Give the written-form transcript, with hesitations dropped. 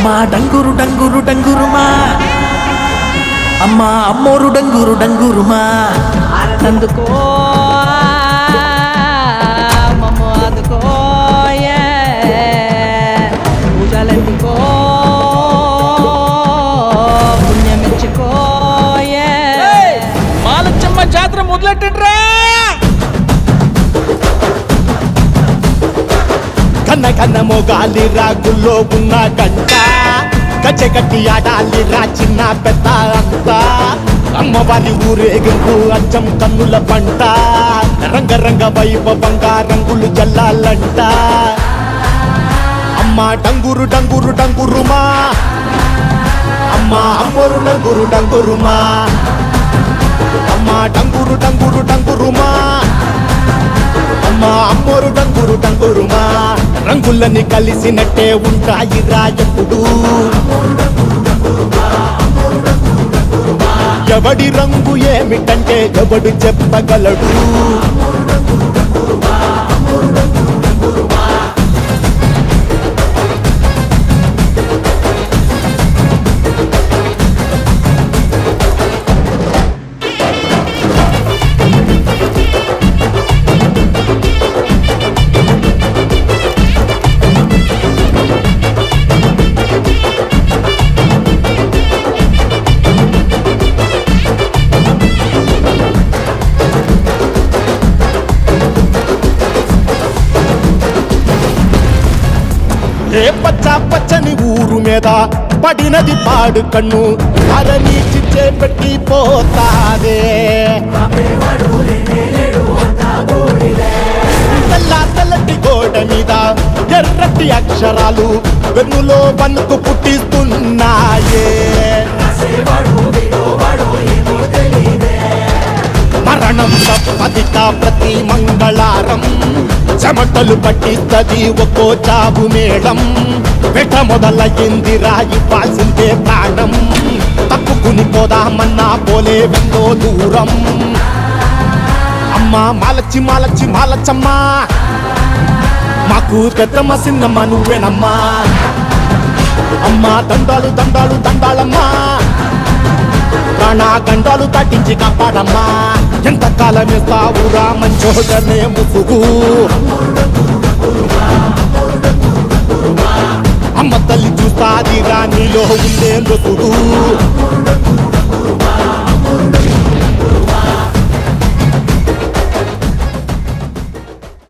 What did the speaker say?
అమ్మా డంగురు డంగురు డంగురుమా, అమ్మా అమ్మోరు డంగురు డంగురుమా. అందుకో మమ్మ అందుకో పూజలందుకో పుణ్యమిచ్చుకో. మాలచ్చమ్మ జాతర మొదలెట్టండ్రా. కన్న కన్న మొగాలి రాగుల్లో ఉన్న గంట, గచ్చగట్టి ఆడాలి రా చిన్న పెద్ద అంతా. అమ్మవారి ఊరేగింపు అచ్చం కన్నుల పంట, రంగరంగ వైభవంగా రంగులు జల్లాలంట. అమ్మ డంగురు డంగురు డంగురుమా, అమ్మ అమ్మోరు డంగురు డంగురుమా. అమ్మ డంగురు డంగురు డంగురుమా, అమ్మ అమ్మోరు డంగురు డంగురుమా. రంగులని కలిసినట్టే ఉంటాయి రా ఎప్పుడు, ఎవడి రంగు ఏమిటంటే ఎవడు చెప్పగలడు. ఏ పచ్చ పచ్చని ఊరు మీద పడినది పాడు కన్ను, అరని చిచ్చే పెట్టి పోతాదే. తెల్ల తెల్లటి గోడ మీద ఎర్రటి అక్షరాలు వెన్నులో వణుకు పుట్టిస్తున్నాయే. మరణం తప్పదిట ప్రతి మంగళారం, చెమటలు పట్టిస్తది ఒక్కో చావు మేళం. వెట మొదలయ్యింది రాయి పాల్సిందే ప్రాణం, తప్పుకుని పోదామన్నా పోలే వెందో దూరం. అమ్మా మాలచ్చి మాలచ్చి మాలచ్చమ్మా, మాకు పెద్దమ్మ సిన్నమ్మ నువ్వేనమ్మా. అమ్మా దండాలు దండాలు దండాలమ్మా, ప్రాణా గండాలు తట్టించి కాపాడమ్మా. ఎంతకాలం ఇస్తావురా మంచోడనే ముసుగు, అమ్మ తల్లి చూస్తాదిరా నీలో ఉండే లొసుగు.